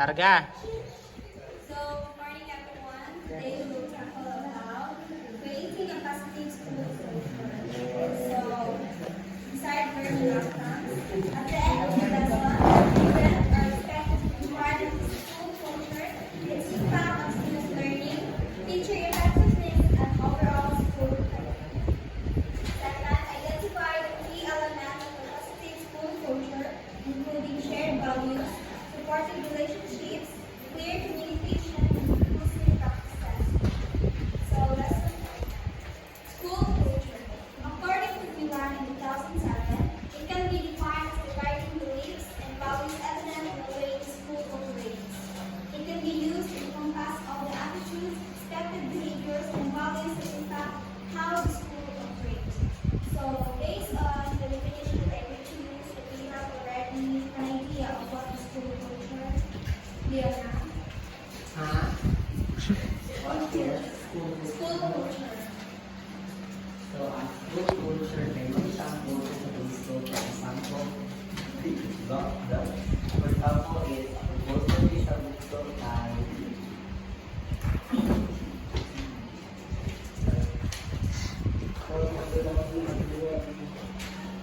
Targa. So, good morning everyone. Today we will tackle about creating a positive school culture. So, beside learning outcomes, at the end of the lesson, students are expected to be part of the school culture, its impact on students' learning, teacher effectiveness, and overall school productivity. Second, identify the key elements of a positive school culture, including shared values, supportive relationships, clear communication, and inclusive practices. So, lesson 1. School culture. According to Milan in 2007, it can be defined as the guiding beliefs and values evident in the way the school operates. It can be used to encompass all the attitudes, expected behaviors, and values that impact how the school operates. So, based on the definition that I will use, that we have already an idea of what the school culture is. What is school? School culture. So, school culture, may mga example sa gusto. For example, for example, is supposed to sa gusto ay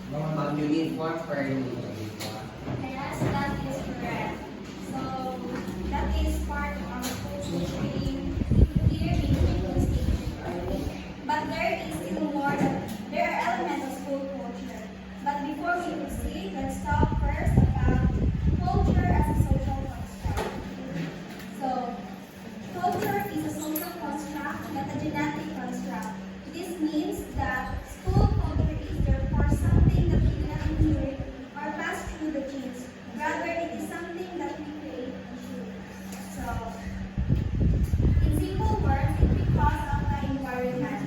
mga mag-uniform per uniform. Yes, that is correct. So, that is part of our culture training here in the station. But there is still more. There are elements of school culture. But before we proceed, let's talk first about culture as a social construct. So, culture is a social construct, not a genetic construct. This means that school culture is therefore something that we cannot inherit or pass through the genes. Rather, it is something that we create and choose. So, in simple words, it's because of the environment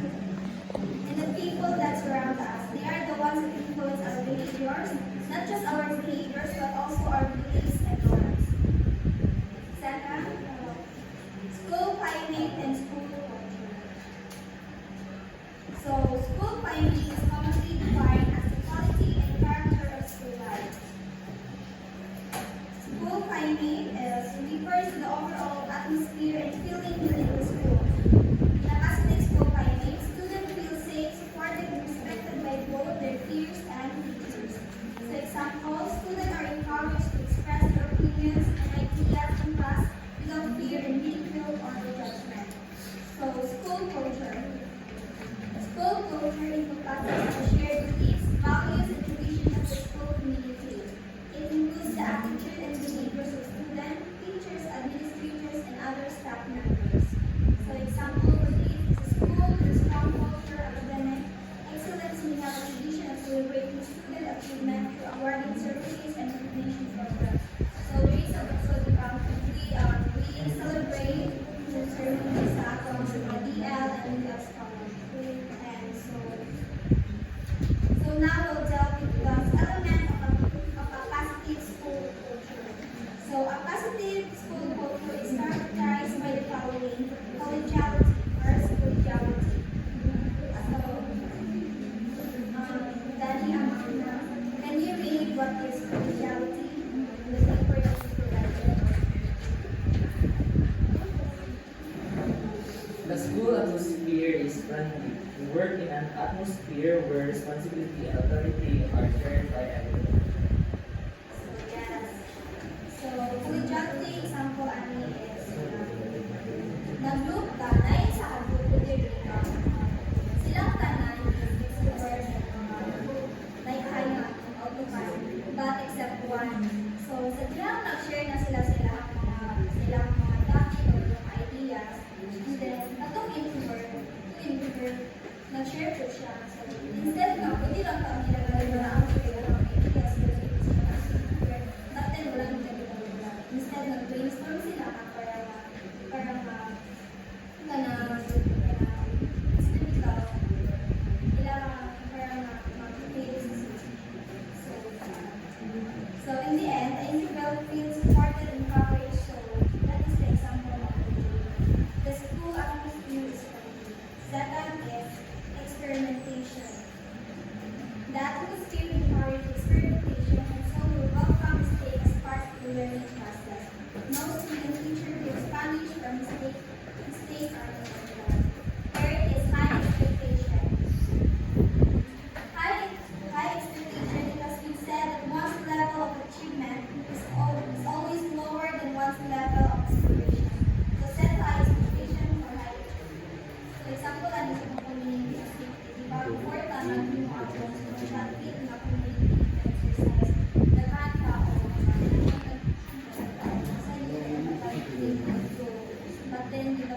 and the people that surround us. They are the ones that influence our behaviors, not just our behaviors, but also our beliefs and norms. Second, school climate and school culture. So, school climate is commonly defined as the quality and character of school life. School climate refers to the overall atmosphere and feeling within the school. In a positive school climate, students feel safe, supported, and respected by both their peers and teachers. For example, students are encouraged to express their opinions and ideas in class without fear and ridicule or judgment. So, school culture. School culture encompasses the shared beliefs, values, and traditions of the school community. It includes the attitude and behaviors of students, teachers, administrators, and other staff members. So, example for this is a school with a strong culture, academic excellence. We have a tradition of celebrating student achievement through awarding certificates and recognition programs. So, there is also we celebrate the ceremonies sa atong DL and DL scholars. And so now we'll delve into the element of a positive school culture. So a positive school culture is characterized by the following: collegiality. First, collegiality. So, Danny Amanda, can you read what is collegiality in the paper that you provided? The school atmosphere is friendly. We work in an atmosphere where responsibility and authority are shared by everyone. Yes. So, collegiality example ani is nag-group tanay sa grupo diri silang tanan is extrovert like high but except one. So, sa dilang nag-share na silang mga topic o mga ideas, and then atong introvert nag-share po siya. So, instead na, pwede lang kami nilagay na ang ideas but then wala nang nagagawa. Instead, nag-brainstorm sila para so in the end, the individual feels supported and encouraged. So that is the example of the school atmosphere is friendly. Second is experimentation. The atmosphere encourages experimentation and so will welcome mistakes as part of the learning process. No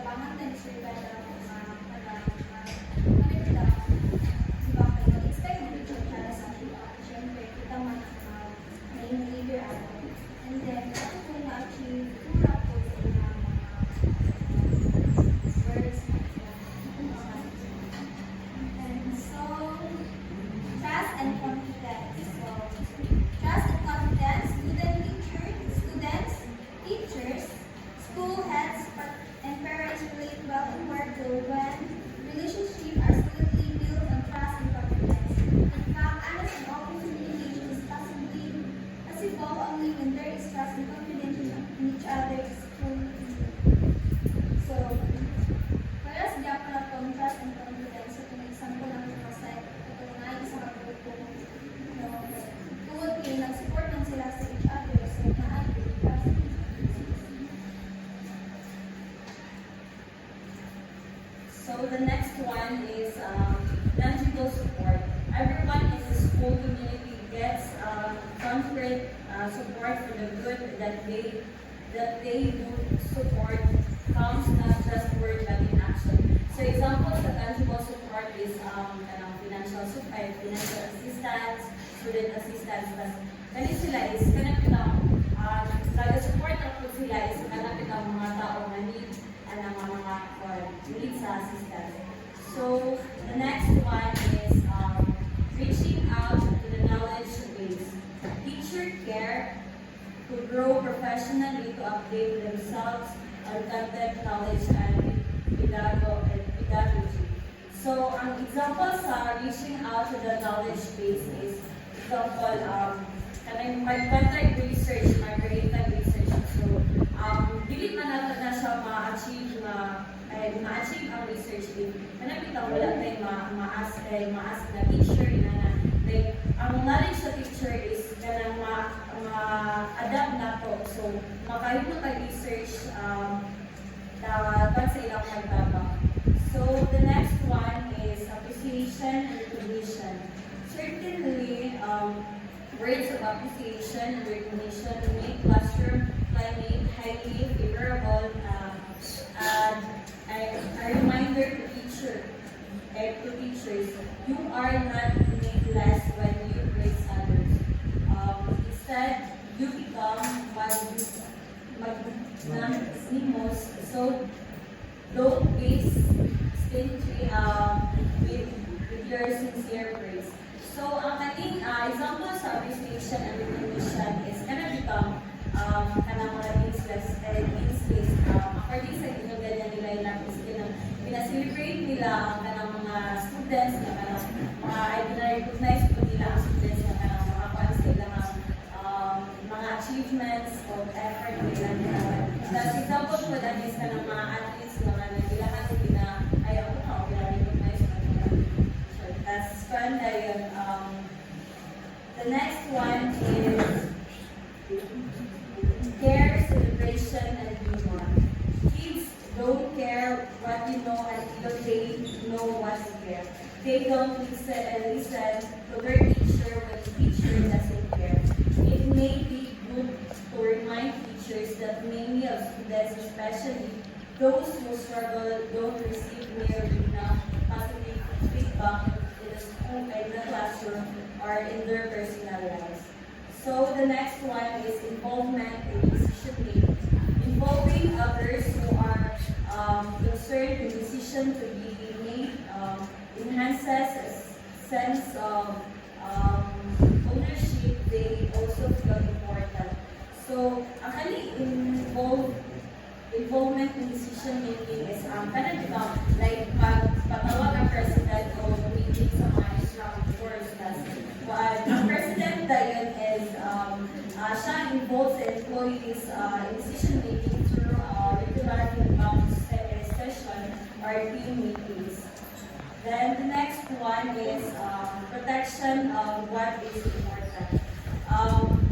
tabangan na sir ka na diba kayo mag-expect mo dito para sa siyempre kita man main leader ako. And then, ako kung na-achieve tura po sa ilang words and so, trust and confidence. So, trust and confidence, teachers, school heads, and parents relate well and work well when relationships are smoothly built on trust and confidence. In fact, honest and open communication is possible only when there is trust and confidence in each other's so, para sa diya na itong trust and confidence, so kung example lang ito sa ito nga isa ka grupo, tungod kayo nag-support lang sila sa each other, so na-agree trust. So the next one is tangible support. Everyone in the school community gets concrete support for the good that they do. Support comes not just word but in action. So examples of tangible support is financial assistance, student assistance. Kani sila is kanang taga-support ako sila is kanang mga tao na need mga needs assistance. So the next one is reaching out to the knowledge base. Teacher care to grow professionally to update themselves on content, knowledge, and pedagogy. So ang example sa reaching out to the knowledge base is example mag-contact research, mag-creative research. So dili man natin na siya ma-achieve ang research din. Kanang bitaw wala tayong ma-ask na teacher na like ang knowledge sa teacher is kanang ma-adapt na to. So makahit na research tawag sa ilang magtabang. So the next one is appreciation and recognition. Certainly, words of appreciation and recognition make classroom climate highly favorable and a reminder to teachers, you are not made less when you praise others. Instead, you become magnanimous, so don't be stingy with your sincere praise. So, ang ating example sa appreciation and recognition is kana become kanang mga needs according sa ginagawa nila ilang is pinaselebrate nila ang kanang mga students na kanang recognize po nila ang students na kanang mga kuan sa ilang mga achievements o effort nila nila. Tapos example po na is kanang mga athletes na nagbilangan nila ay ako na o recognize po nila. So, that's fun yun. The next one is care, celebration, and humor. Kids don't care what you know until they know what you care. They don't listen to their teacher when the teacher doesn't care. It may be good to remind teachers that many of students, especially those who struggle, don't receive nearly enough positive feedback in the school, in the classroom, or in their personal lives. So the next one is involvement in decision making. Involving others who are concerned in decision to be made enhances a sense of ownership. They also feel important. So actually, involvement in decision making is kind of like patawag ang president o meeting sa mga Islam boards. Ang president yun is siya involves the employees in decision making through regular session or team meetings. Then the next one is protection of what is important.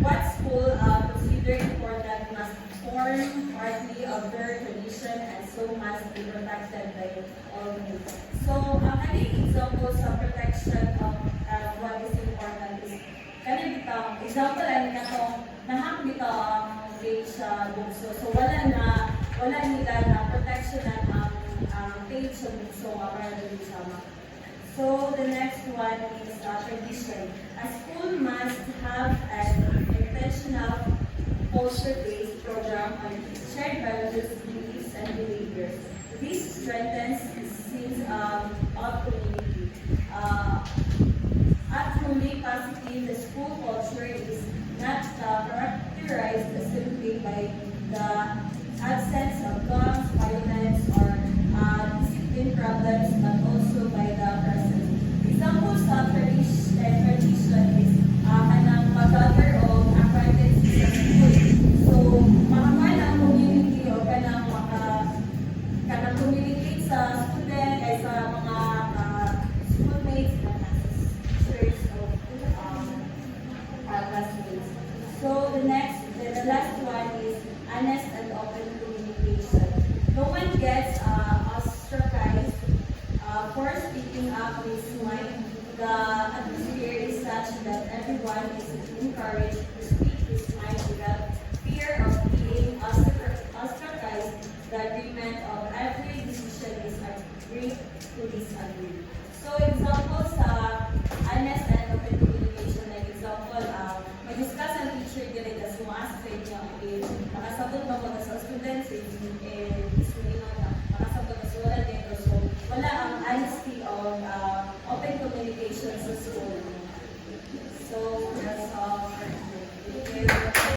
What school consider important must form partly of their tradition and so must be protected by all means. So, ang example sa protection of what is important is kanina bitaw, example ay natong nahak bitaw ang grade sa bukso. So wala nila na protection ang page so sama. So the next one is tradition. A school must have an intentional culture-based program on shared values, beliefs, and behaviors. This strengthens sense of community. At truly positive, the school culture is not characterized simply by the absence of guns, violence, or discipline problems, but also by the presence. Examples of tradition is kanang pag-gather of acquaintances sa school. So, makakuha ang community o kanang communicate sa student ay sa mga schoolmates na teachers o classmates. So, the last one is honest and open communication. No one gets ostracized for speaking up his mind. The atmosphere is such that everyone is encouraged